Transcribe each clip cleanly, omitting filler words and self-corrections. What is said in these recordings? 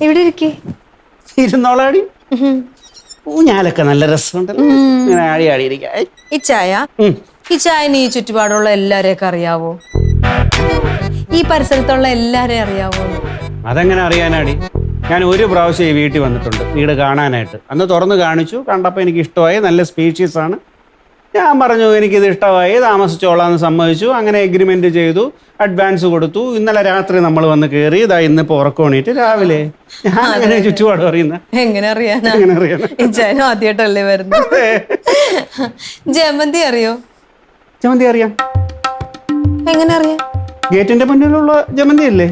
ഇവിടെ ഇരിക്കേ ഇരുന്നോളാടി. ഊഞ്ഞാലൊക്കെ നല്ല രസമുണ്ടല്ലോ. ഇങ്ങനെ ആടി ആടിയിരിക്കാം. ഈ ചായന് ഈ ചുറ്റുപാടുള്ള എല്ലാരെയൊക്കെ അറിയാവോ? ഈ പരിസരത്തുള്ള എല്ലാരെയും അറിയാവോ? അതെങ്ങനെ അറിയാനാടി? ഞാൻ ഒരു പ്രാവശ്യം ഈ വീട്ടിൽ വന്നിട്ടുണ്ട് വീട് കാണാനായിട്ട്. അന്ന് തുറന്ന് കാണിച്ചു, കണ്ടപ്പോൾ എനിക്ക് ഇഷ്ടമായി, നല്ല സ്പീഷ്യസ് ആണ്. ഞാൻ പറഞ്ഞു എനിക്കിത് ഇഷ്ടമായി, താമസിച്ചോളാന്ന് സമ്മതിച്ചു. അങ്ങനെ എഗ്രിമെന്റ് ചെയ്തു, അഡ്വാൻസ് കൊടുത്തു. ഇന്നലെ രാത്രി നമ്മൾ വന്ന് കയറി. ഇതാ ഇന്നിപ്പോൾ ഉറക്കമണിയിട്ട് രാവിലെ. ഞാൻ അങ്ങനെ ചുറ്റുപാട് അറിയുന്ന എങ്ങനെ അറിയാനാ? ഈ ചായന ആദ്യമായിട്ടല്ലേ വരുന്നത്. ജമന്തി അറിയോ? ജമന്തി അറിയാം. എങ്ങനെ അറിയാം? ഗേറ്റിന്റെ മുന്നിലുള്ള ജമന്തി അല്ലേ?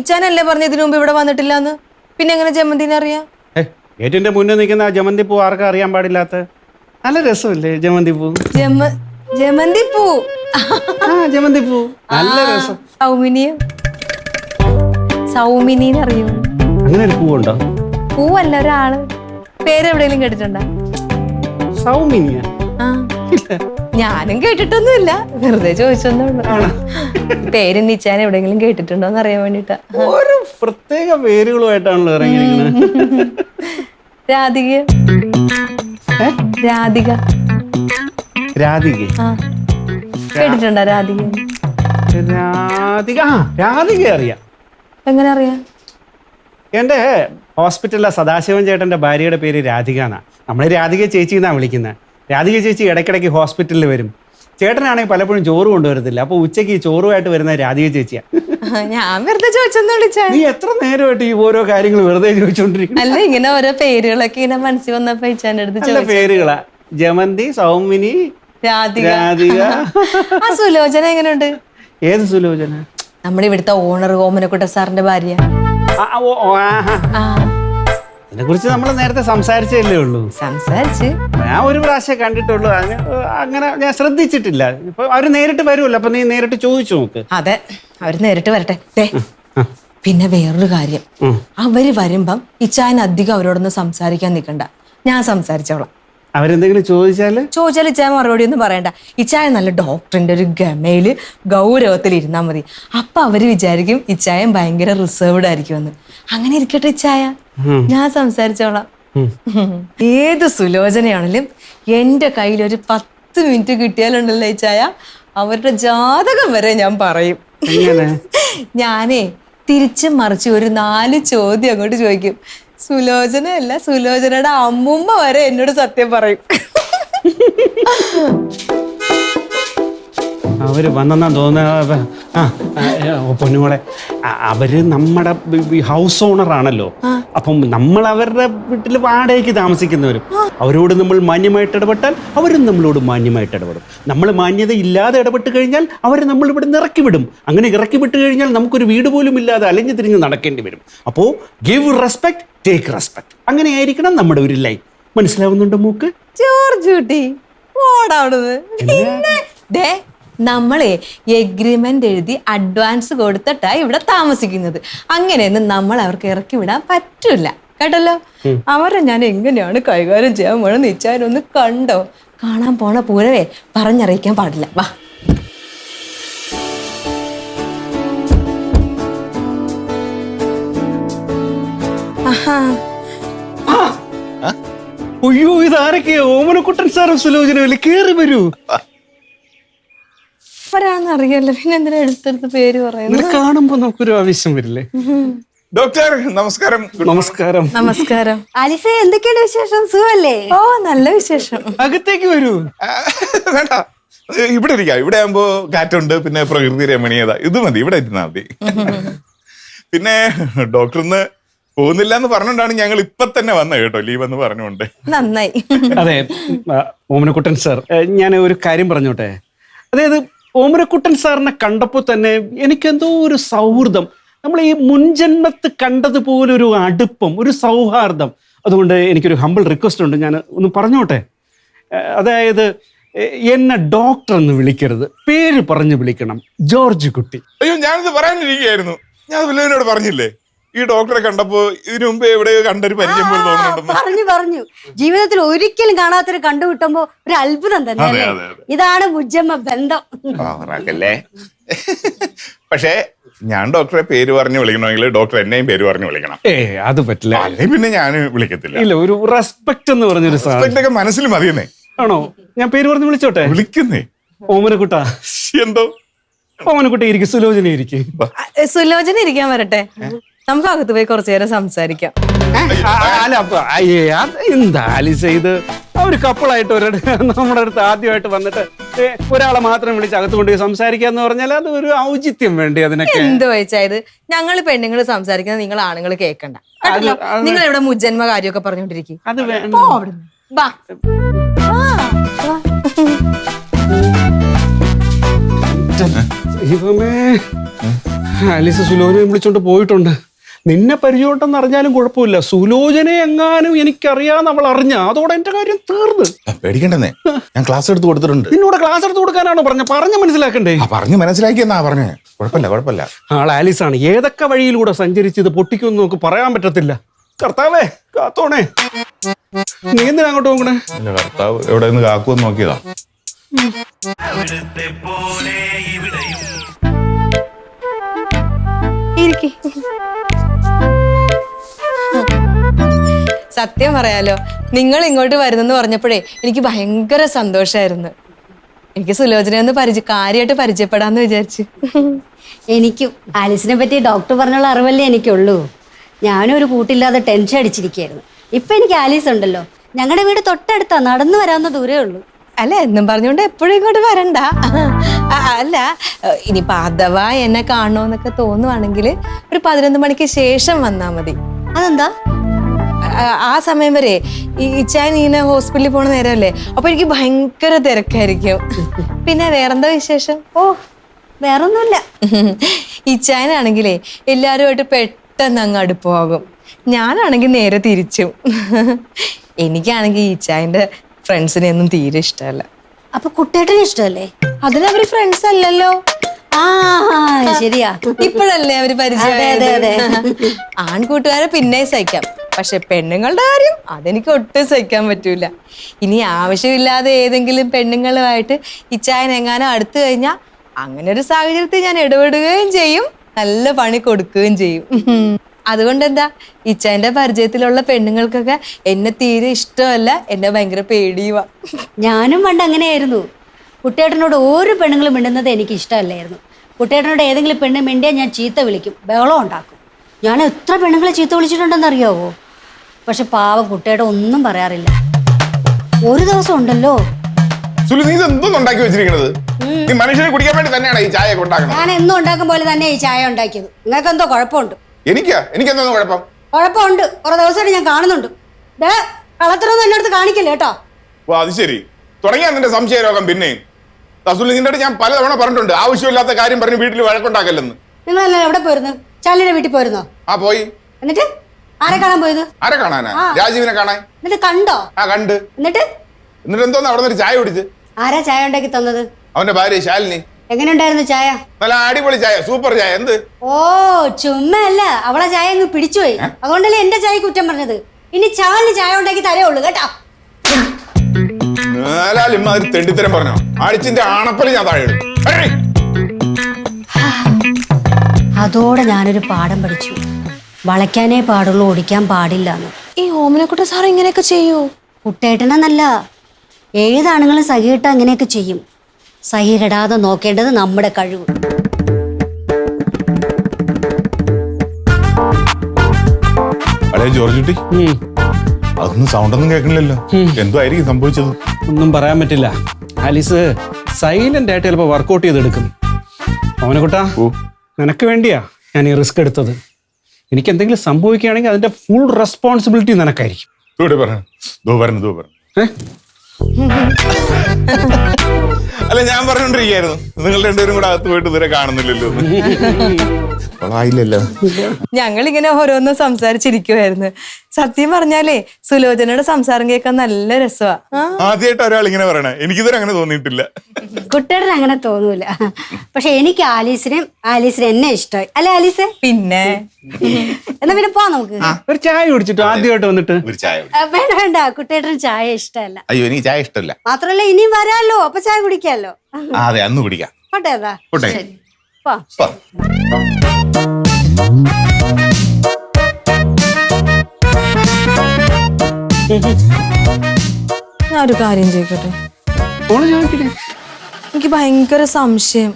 ഇച്ചാനല്ലേ പറഞ്ഞ ഇതിനു മുമ്പ് ഇവിടെ വന്നിട്ടില്ലാന്ന്? പിന്നെ എങ്ങനെ ജമന്തിനെ അറിയാം? ഗേറ്റിന്റെ മുന്നിൽ നിൽക്കുന്ന ജമന്തി പൂ ആർക്കും അറിയാൻ പാടില്ലാത്ത നല്ല രസമല്ലേ ജമന്തി പൂ? ജമന്തി പൂ, ജമന്തി പൂ നല്ല രസം. സൗമിനീനെ അറിയോ? അങ്ങനെ ഒരു പൂവുണ്ടോ? പൂവല്ല, ഒരാള്. പേരെവിടെയെങ്കിലും കേട്ടിട്ടുണ്ടോ? സൗമിനിയ? ഞാനും കേട്ടിട്ടൊന്നുമില്ല, വെറുതെ ചോദിച്ചൊന്നുള്ളൂ. പേര് നിച്ചാൻ എവിടെയെങ്കിലും കേട്ടിട്ടുണ്ടോന്ന് അറിയാൻ വേണ്ടിട്ടാ. ഓരോ പ്രത്യേക പേരുകളുമായിട്ടാണല്ലോ ഇറങ്ങിയിരിക്കുന്നത്. രാധിക. രാധിക രാധിക കേട്ടിട്ടുണ്ടോ? രാധിക രാധിക രാധിക അറിയാം. എങ്ങനെ അറിയാം? എൻ്റെ ഹോസ്പിറ്റലിലെ സദാശിവൻ ചേട്ടൻ്റെ ഭാര്യയുടെ പേര് രാധിക എന്നാ. നമ്മൾ രാധിക ചേച്ചി എന്നാണ് വിളിക്കുന്നത്. രാധിക ചേച്ചി ഇടയ്ക്കിടയ്ക്ക് ഹോസ്പിറ്റലിൽ വരും. ചേട്ടനാണെങ്കിൽ പലപ്പോഴും ചോറ് കൊണ്ടുവരത്തില്ല. അപ്പൊ ഉച്ചയ്ക്ക് ചോറുമായിട്ട് വരുന്ന രാധിക ചേച്ചിയാ. ഞാൻ വെറുതെ ചോദിച്ചെന്ന് വിളിച്ചാ. നീ എത്ര നേരമായിട്ട് ഈ ഓരോ കാര്യങ്ങൾ വെറുതെ ചോദിച്ചോണ്ടിരിക്കും? അല്ല, ഇങ്ങനെ ഓരോ പേരുകളൊക്കെ ഇങ്ങനെ മനസ്സിൽ വന്നപ്പോ ഇച്ചാന്റെ അടുത്ത് പേരുകളാ. ജമന്തി, സൗമിനി, രാധിക. രാധിക. ആ സുലോചന എങ്ങനെയുണ്ട്? ഏത് സുലോചന? നമ്മുടെ ഇവിടുത്തെ ഓണർ ഓമനക്കുട്ട സാറിന്റെ ഭാര്യ. അതിനെ കുറിച്ച് നമ്മൾ നേരത്തെ സംസാരിച്ചല്ലേ ഉള്ളൂ. സംസാരിച്ച് ഞാൻ ഒരു പ്രാവശ്യം കണ്ടിട്ടുള്ളൂ. അങ്ങനെ ഞാൻ ശ്രദ്ധിച്ചിട്ടില്ല. ഇപ്പൊ അവര് നേരിട്ട് വരുമല്ലോ, അപ്പൊ നീ നേരിട്ട് ചോദിച്ചു നോക്ക്. അതെ, അവര് നേരിട്ട് വരട്ടെ. പിന്നെ വേറൊരു കാര്യം, അവര് വരുമ്പം ഇച്ചായൻ അധികം അവരോടൊന്നും സംസാരിക്കാൻ നിൽക്കണ്ട, ഞാൻ സംസാരിച്ചോളാം. അവരെന്തെങ്കിലും ചോദിച്ചാൽ ഇച്ചായ മറുപടി ഒന്നും പറയണ്ട. ഇച്ചായ നല്ല ഡോക്ടറിന്റെ ഒരു ഗമയില് ഗൗരവത്തിൽ ഇരുന്നാ മതി. അപ്പൊ അവര് വിചാരിക്കും ഇച്ചായൻ ഭയങ്കര റിസർവ്ഡ് ആയിരിക്കുമെന്ന്. അങ്ങനെ ഇരിക്കട്ടെ ഇച്ചായ, ഞാൻ സംസാരിച്ചോളാം. ഏത് സുലോചനയാണെങ്കിലും എന്റെ കയ്യിൽ ഒരു 10 മിനിറ്റ് കിട്ടിയാലുണ്ടല്ലോ ഇച്ചായ, അവരുടെ ജാതകം വരെ ഞാൻ പറയും. ഞാനേ തിരിച്ചും മറിച്ച് ഒരു 4 ചോദ്യം അങ്ങോട്ട് ചോദിക്കും. സുലോചന അല്ല, സുലോചനയുടെ അമ്മുമ്മ വരെ എന്നോട് സത്യം പറയും. അവര് വന്നെന്നാ തോന്നുന്ന. പൊന്നുമോളെ, അവര് നമ്മുടെ ഹൗസ് ഓണർ ആണല്ലോ. അപ്പം നമ്മൾ അവരുടെ വീട്ടിൽ വാടകയ്ക്ക് താമസിക്കുന്നവരും. അവരോട് നമ്മൾ മാന്യമായിട്ട് ഇടപെട്ടാൽ അവരും നമ്മളോട് മാന്യമായിട്ട് ഇടപെടും. നമ്മൾ മാന്യത ഇല്ലാതെ ഇടപെട്ട് കഴിഞ്ഞാൽ അവർ നമ്മൾ ഇവിടെ നിന്ന് ഇറക്കി വിടും. അങ്ങനെ ഇറക്കി വിട്ട് കഴിഞ്ഞാൽ നമുക്കൊരു വീട് പോലും ഇല്ലാതെ അലഞ്ഞു തിരിഞ്ഞ് നടക്കേണ്ടി വരും. അപ്പോൾ ഗിവ് റെസ്പെക്ട്, ടേക്ക് റെസ്പെക്ട്. അങ്ങനെ ആയിരിക്കണം നമ്മുടെ ഒരു ലൈഫ്. മനസ്സിലാവുന്നുണ്ടോ മൂക്ക്? ജോർജ് കുട്ടി ഓടാവുന്നത്. പിന്നെ നമ്മളെ എഗ്രിമെന്റ് എഴുതി അഡ്വാൻസ് കൊടുത്തിട്ടാ ഇവിടെ താമസിക്കുന്നത്. അങ്ങനെയൊന്നും നമ്മൾ അവർക്ക് ഇറക്കി വിടാൻ പറ്റൂല, കേട്ടല്ലോ. അവരെ ഞാൻ എങ്ങനെയാണ് കൈകാര്യം ചെയ്യാൻ വേണമെന്ന് നിച്ചാനൊന്ന് കണ്ടോ? കാണാൻ പോണ പൂരവേ പറഞ്ഞറിയിക്കാൻ പാടില്ല. വാ. അയ്യോ, ഇതാരൊക്കെയാ? ഓമനക്കുട്ടൻ സാറും സുലോചനല്ലേ? കേറി വരൂ. അറിയാലോ, പിന്നെ എന്തിനാ എടുത്തെടുത്ത് പേര് പറയുന്നത്? കാണുമ്പോ നമുക്കൊരു ആവശ്യം വരില്ലേ? ഡോക്ടർ നമസ്കാരം. നമസ്കാരം. നമസ്കാരം. ആലിസ, എന്തൊക്കെയാണ് വിശേഷം? സുഖല്ലേ? ഓ, നല്ല വിശേഷം. അകത്തേക്ക് വരൂ. വേണ്ട, ഇവിടെ ഇരിക്കാം. ഇവിടെ ആകുമ്പോ കാറ്റുണ്ട്, പിന്നെ പ്രകൃതി രമണീയത. ഇത് മതി, ഇവിടെ ഇരുന്നാ മതി. പിന്നെ ഡോക്ടറിന്ന് പോകുന്നില്ല എന്ന് പറഞ്ഞുകൊണ്ടാണ് ഞങ്ങൾ ഇപ്പൊ തന്നെ വന്നത് കേട്ടോ, ലീവ് എന്ന് പറഞ്ഞുകൊണ്ട്. നന്നായി. അതെ ഓമനക്കുട്ടൻ സാർ, ഞാൻ ഒരു കാര്യം പറഞ്ഞോട്ടെ. അതായത് ഓമനക്കുട്ടൻ സാറിനെ കണ്ടപ്പോൾ തന്നെ എനിക്കെന്തോ ഒരു സൗഹൃദം, നമ്മൾ ഈ മുൻജന്മത്ത് കണ്ടതുപോലൊരു അടുപ്പം, ഒരു സൗഹാർദ്ദം. അതുകൊണ്ട് എനിക്കൊരു ഹമ്പിൾ റിക്വസ്റ്റ് ഉണ്ട്, ഞാൻ ഒന്ന് പറഞ്ഞോട്ടെ. അതായത് എന്നെ ഡോക്ടർ എന്ന് വിളിക്കരുത്, പേര് പറഞ്ഞു വിളിക്കണം. ജോർജ് കുട്ടി. അയ്യോ, ഞാനിത് പറയാനിരിക്കുകയായിരുന്നു. ഞാൻ വല്ലവനോട് പറഞ്ഞില്ലേ? ഈ ഡോക്ടറെ കണ്ടപ്പോ ഇതിനു മുമ്പ് എവിടെയോ കണ്ടൊരു പരിചയം പോലെ തോന്നുന്നുണ്ടെന്ന്. പറഞ്ഞു ജീവിതത്തിൽ ഒരിക്കലും കാണാത്തൊരു കണ്ടുകിട്ടുമ്പോ ഒരു അത്ഭുതം തന്നെ അതെ, അല്ലേ? അതെ, അതെ. ഇതാണ് മുജ്ജമ്മ ബന്ധം. ഓവറാക്കല്ലേ. പക്ഷേ ഞാൻ ഡോക്ടറെ പേര് പറഞ്ഞ് വിളിക്കണമെങ്കിൽ ഡോക്ടർ എന്നെയും പേര് പറഞ്ഞ് വിളിക്കണം. അത് പറ്റില്ല. അല്ലെ പിന്നെ ഞാൻ വിളിക്കത്തില്ല. ഇല്ല, ഒരു റെസ്പെക്ട് എന്ന് പറഞ്ഞൊരു സാധനം Respect ഒക്കെ മനസ്സിൽ മതിയെന്നേ. ആണോ? ഞാൻ പേര് പറഞ്ഞ് വിളിച്ചോട്ടെ? വിളിക്കുന്നേ. ഓമനക്കുട്ട. എന്തോ ഓമനക്കുട്ട ഇരിക്കും, സുലോചന ഇരിക്കും. സുലോചന ഇരിക്കാൻ വരട്ടെ, നമുക്ക് അകത്ത് പോയി കുറച്ചു നേരം സംസാരിക്കാം. അല്ല, എന്താ ആലിസ് ഇത്? ഒരു കപ്പിളായിട്ട് നമ്മുടെ അടുത്ത് ആദ്യമായിട്ട് വന്നിട്ട് ഒരാളെ മാത്രം വിളിച്ച് അകത്ത് കൊണ്ടുപോയി സംസാരിക്കാന്ന് പറഞ്ഞാൽ അത് ഒരു ഔചിത്യം വേണ്ടി അതിനൊക്കെ. എന്ത് വെച്ചായത്, ഞങ്ങൾ പെണ്ണുങ്ങൾ സംസാരിക്കുന്നത് നിങ്ങൾ ആണുങ്ങൾ കേൾക്കണ്ട. നിങ്ങൾ ഇവിടെ മുജ്ജന്മ കാര്യമൊക്കെ പറഞ്ഞോണ്ടിരിക്കും. അത് ദൈവമേ, ആലിസ് സുലോചനയെ വിളിച്ചോണ്ട് പോയിട്ടുണ്ട്. നിന്നെ പരിചയമുണ്ടെന്ന് അറിഞ്ഞാലും കുഴപ്പമില്ല, സുലോചനെ എങ്ങാനും എനിക്കറിയാന്ന് അവൾ അറിഞ്ഞ അതോടെ എന്റെ കാര്യം തീർന്ന്. പേടിക്കണ്ടെന്നേ, ഞാൻ ക്ലാസ് എടുത്ത് കൊടുത്തിട്ടുണ്ട്. നിന്നോട് ക്ലാസ് എടുത്ത് കൊടുക്കാനാണോ പറഞ്ഞ് മനസ്സിലാക്കണ്ടേ? പറഞ്ഞു മനസ്സിലാക്കിയെന്നാ പറഞ്ഞേ. കുഴപ്പമില്ല. ആൾ ആലിസാണ്. ഏതൊക്കെ വഴിയിലൂടെ സഞ്ചരിച്ച് ഇത് പൊട്ടിക്കുമെന്ന് നമുക്ക് പറയാൻ പറ്റത്തില്ല. കർത്താവേ കാത്തോണേ. നീ എന്തിനാ അങ്ങോട്ട് നോക്കണേ? കർത്താവ് എവിടെ നിന്ന് കാക്കുമെന്ന് നോക്കിയതാ. സത്യം പറയാലോ, നിങ്ങൾ ഇങ്ങോട്ട് വരുന്നെന്ന് പറഞ്ഞപ്പോഴേ എനിക്ക് ഭയങ്കര സന്തോഷായിരുന്നു. എനിക്ക് സുലോചന ഒന്ന് കാര്യമായിട്ട് പരിചയപ്പെടാന്ന് വിചാരിച്ചു. എനിക്കും ആലിസിനെ പറ്റി ഡോക്ടർ പറഞ്ഞുള്ള അറിവല്ലേ എനിക്കുള്ളൂ. ഞാനും ഒരു കൂട്ടില്ലാതെ ടെൻഷൻ അടിച്ചിരിക്കുകയായിരുന്നു. ഇപ്പൊ എനിക്ക് ആലീസ് ഉണ്ടല്ലോ. ഞങ്ങളുടെ വീട് തൊട്ടടുത്താ, നടന്നു വരാവുന്ന ദൂരേ ഉള്ളൂ. അല്ല, എന്നും പറഞ്ഞുകൊണ്ട് എപ്പോഴും ഇങ്ങോട്ട് വരണ്ട. അല്ല, ഇനിയിപ്പോ അഥവാ എന്നെ കാണണോന്നൊക്കെ തോന്നുവാണെങ്കിൽ ഒരു 11 മണിക്ക് ശേഷം വന്നാ മതി. അതെന്താ? ആ സമയം വരെ ഈ ഇച്ചാൻ ഇങ്ങനെ ഹോസ്പിറ്റലിൽ പോണ നേരമല്ലേ, അപ്പൊ എനിക്ക് ഭയങ്കര തിരക്കായിരിക്കും. പിന്നെ വേറെന്താ വിശേഷം? ഓ, വേറൊന്നുമില്ല. ഇച്ചാനാണെങ്കിലേ എല്ലാവരുമായിട്ട് പെട്ടെന്ന് അങ്ങ് അടുപ്പമാകും. ഞാനാണെങ്കിൽ നേരെ തിരിച്ചും. എനിക്കാണെങ്കിൽ ഇച്ചായന്റെ ഫ്രണ്ട്സിനെ ഒന്നും തീരെ ഇഷ്ടമല്ല. അപ്പൊ കുട്ടേട്ടന് ഇഷ്ടമല്ലേ? അതിനവര് ഫ്രണ്ട്സ് അല്ലല്ലോ. ആ ശരിയാ, ഇപ്പോഴല്ലേ അവര് പരിചയം. ആൺകൂട്ടുകാരെ പിന്നെ സഹിക്കാം, പക്ഷെ പെണ്ണുങ്ങളുടെ കാര്യം അതെനിക്ക് ഒട്ടും സഹിക്കാൻ പറ്റൂല. ഇനി ആവശ്യമില്ലാതെ ഏതെങ്കിലും പെണ്ണുങ്ങളുമായിട്ട് ഇച്ചായൻ എങ്ങാനും അടുത്തു കഴിഞ്ഞാൽ അങ്ങനെ ഒരു സാഹചര്യത്തിൽ ഞാൻ ഇടപെടുകയും ചെയ്യും, നല്ല പണി കൊടുക്കുകയും ചെയ്യും. അതുകൊണ്ട് എന്താ, ഇച്ചായന്റെ പരിചയത്തിലുള്ള പെണ്ണുങ്ങൾക്കൊക്കെ എന്നെ തീരെ ഇഷ്ടമല്ല, എന്നെ ഭയങ്കര പേടിയുവാ. ഞാനും പണ്ട് അങ്ങനെയായിരുന്നു. കുട്ടേട്ടനോട് ഒരു പെണ്ണുങ്ങളും മിണ്ടുന്നത് എനിക്ക് ഇഷ്ടമല്ലായിരുന്നു. കുട്ടേട്ടനോട് ഏതെങ്കിലും പെണ്ണ് മിണ്ടിയാൽ ഞാൻ ചീത്ത വിളിക്കും, ബഹളം ഉണ്ടാക്കും. ഞാൻ എത്ര പെണ്ണുങ്ങളെ ചീത്ത വിളിച്ചിട്ടുണ്ടെന്ന് അറിയാവോ? പക്ഷെ പാവം കുട്ടേട്ടൻ ഒന്നും പറയാറില്ല. ഒരു ദിവസം ഉണ്ടല്ലോ, നീ ഇതെന്തോന്ന് ഉണ്ടാക്കി വെച്ചിരിക്കണത്? നീ മനുഷ്യനെ കുടിക്കാൻ വേണ്ടി തന്നെയാണ് ഈ ചായ ഉണ്ടാക്കുന്നത്? ഞാൻ എന്നും ഉണ്ടാക്കും പോലെ തന്നെ ഈ ചായ ഉണ്ടാക്കിയത്. നിങ്ങൾക്ക് എന്തോ കുഴപ്പമുണ്ട്? എനിക്കെന്തോ കുഴപ്പം? കുഴപ്പമുണ്ട്, കുറെ ദിവസമായിട്ട് ഞാൻ കാണുന്നുണ്ട്. കളത്തിനൊന്നും എന്റെ അടുത്ത് കാണിക്കില്ല കേട്ടോ. ഓ, അത് ശരി. തുടങ്ങിയാ നിന്റെ സംശയ രോഗം. പിന്നെ നിന്റെ അടുത്ത് ഞാൻ പലതവണ പറഞ്ഞിട്ടുണ്ട്, ആവശ്യമില്ലാത്ത കാര്യം പറഞ്ഞ് വീട്ടിൽ വഴക്കുണ്ടാക്കല്ലെന്ന്. നിങ്ങളെല്ലാം എവിടെ പോയിരുന്നു? ചാലിന്റെ വീട്ടിൽ പോയിരുന്നോ? ആ, പോയി. എന്നിട്ട് ആരെ കാണാൻ പോയത്? ആരെ കാണാനാ? രാജീവിനെ കാണാൻ. എന്നിട്ട് കണ്ടോ? ആ, കണ്ട്. എന്നിട്ട് എന്തോന്ന് അവിടെ നിന്ന് ചായ കുടിച്ച്? ആരാ ചായ ഉണ്ടാക്കി തന്നത്? അവന്റെ ഭാര്യ ശാലിനി. എങ്ങനെ ഉണ്ടായിരുന്നു ചായ? നല്ല അടിപൊളി ചായ, സൂപ്പർ ചായ. എന്ത്? ഓ, ചുമ്മാ അല്ല, അവളെ ചായ അങ്ങ് പിടിച്ചുപോയി. അതുകൊണ്ടല്ലേ എന്റെ ചായ കുറ്റം പറഞ്ഞത്. ഇനി ചാലിന് ചായ ഉണ്ടാക്കി തരേയുള്ളൂ കേട്ടോ. ഇമ്മാതിരി തെണ്ടിത്തരം പറഞ്ഞോ? അടിച്ചിന്റെ ആണപ്പല് ഞാൻ താഴെ ഇടും. അതോടെ ഞാനൊരു പാഠം പഠിച്ചു. വളയ്ക്കാനേ പാടുള്ളൂ, ഓടിക്കാൻ പാടില്ല എന്ന്. ഈ ഓമനക്കുട്ട സാർ ഇങ്ങനെയൊക്കെ ചെയ്യൂ? കുട്ടേട്ടനെന്നല്ല, ഏതാണുങ്ങളും സഹിയിട്ട് അങ്ങനെയൊക്കെ ചെയ്യും. സഹി കെടാതെ നോക്കേണ്ടത് നമ്മുടെ കഴിവ്. ജോർജ് കുട്ടി, അതൊന്നും സൗണ്ട് ഒന്നും കേൾക്കണില്ലല്ലോ. എന്തോ ആയിരിക്കും സംഭവിച്ചത്? ഒന്നും പറയാൻ പറ്റില്ല. ആലിസ് സൈലന്റ് ആയിട്ട് ചിലപ്പോൾ വർക്കൗട്ട് ചെയ്തെടുക്കും. ഓമനക്കുട്ടാ, നിനക്ക് വേണ്ടിയാ ഞാൻ ഈ റിസ്ക് എടുത്തത്. എനിക്ക് എന്തെങ്കിലും സംഭവിക്കുകയാണെങ്കിൽ അതിന്റെ ഫുൾ റെസ്പോൺസിബിലിറ്റി നിനക്കായിരിക്കും. അല്ല, ഞാൻ പറഞ്ഞോണ്ടിരിക്കുകയായിരുന്നു നിങ്ങൾ രണ്ടുപേരും കൂടെ അകത്ത് പോയിട്ട് ഇതുവരെ കാണുന്നില്ലല്ലോ. ആയില്ലല്ലോ. ഞങ്ങളിങ്ങനെ ഓരോന്ന് സംസാരിച്ചിരിക്കുവായിരുന്നു. സത്യം പറഞ്ഞാലേ സുലോചനയുടെ സംസാരം കേൾക്കാൻ നല്ല രസമാ. ആദ്യമായിട്ട് ഒരാൾ ഇങ്ങനെ പറയണേ, എനിക്കിതുവരെ അങ്ങനെ തോന്നിയിട്ടില്ല. കുട്ടിയുടെ അങ്ങനെ തോന്നൂല. പക്ഷെ എനിക്ക് ആലീസിനെ എന്നെ ഇഷ്ടമായി അല്ലെ ആലീസെ? പിന്നെ എന്നാ പിന്നെ പോ നമുക്ക്. ഒരു ചായ കുടിച്ചിട്ട് ആദ്യമായിട്ട് വന്നിട്ട്. ഒരു ചായ വേണ്ട വേണ്ട, കുട്ടിയേട്ടന് ചായ ഇഷ്ടമല്ല. അയ്യോ, എനിക്ക് ചായ ഇഷ്ടമല്ല. മാത്രല്ല ഇനിയും വരാല്ലോ, അപ്പൊ ചായ കുടിക്കാല്ലോ. അതെ, അന്ന് കുടിക്കാം. പോട്ടെ അതാ. പോട്ടെ. ശരി, പോ. പോ. ഞാനൊരു കാര്യം ചോദിക്കട്ടെ? ഓള് ചോദിക്കട്ടെ. എനിക്ക് ഭയങ്കര സംശയം.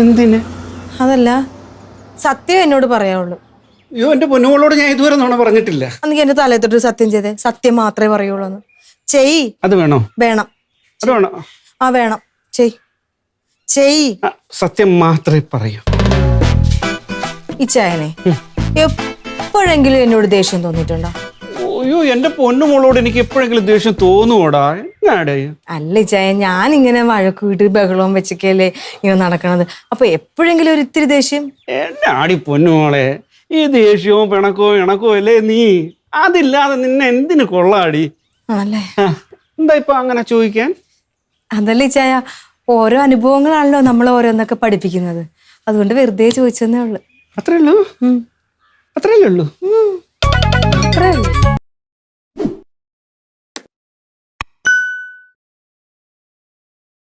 എന്തിന്? അതല്ല, സത്യം എന്നോട് പറയാവുള്ളൂ. അയ്യോ, എന്റെ പൊന്നുമോളോട് ഞാൻ ഇതുവരെ നോണ പറഞ്ഞിട്ടില്ല. അന്നെങ്കിൽ എന്റെ തലയത്തൊട്ട് സത്യം ചെയ്തേ, സത്യം മാത്രമേ പറയുള്ളൂ എന്ന്. ചെയ്. അത് വേണോ? വേണം. അത് വേണോ? ആ വേണം. ചെയ്. സത്യം മാത്രമേ പറയൂ. ഇച്ചായനെ എപ്പോഴെങ്കിലും എന്നോട് ദേഷ്യം തോന്നിയിട്ടുണ്ടോ? അയ്യോ, എന്റെ പൊന്നുമോളോട് എനിക്ക് എപ്പോഴെങ്കിലും ദേഷ്യം തോന്നുവോടാ? എന്നാടേ? അല്ല ഇച്ചായ, ഞാൻ ഇങ്ങനെ വഴക്ക് വീട്ട് ബഹളവും വെച്ചൊക്കെയല്ലേ ഇങ്ങനെ നടക്കണത്. അപ്പൊ എപ്പോഴെങ്കിലും ഒരു ഇത്തിരി ദേഷ്യം? എന്നാടി പൊന്നുമോളെ, ഈ ദേഷ്യവും പിണക്കവും അല്ലേ നീ? അതില്ലാതെ നിന്നെ എന്തിനു കൊള്ളാടി? ആണല്ലേ? എന്താ ഇപ്പൊ അങ്ങനെ ചോദിക്കാൻ? അതല്ല ഇച്ചായ, ഓരോ അനുഭവങ്ങളാണല്ലോ നമ്മൾ ഓരോന്നൊക്കെ പഠിപ്പിക്കുന്നത്. അതുകൊണ്ട് വെറുതെ ചോദിച്ചെന്നേ ഉള്ളു. അത്രേ ഉള്ളൂ? അത്രയല്ലേ ഉള്ളൂ? അത്രേ ഉള്ളൂ.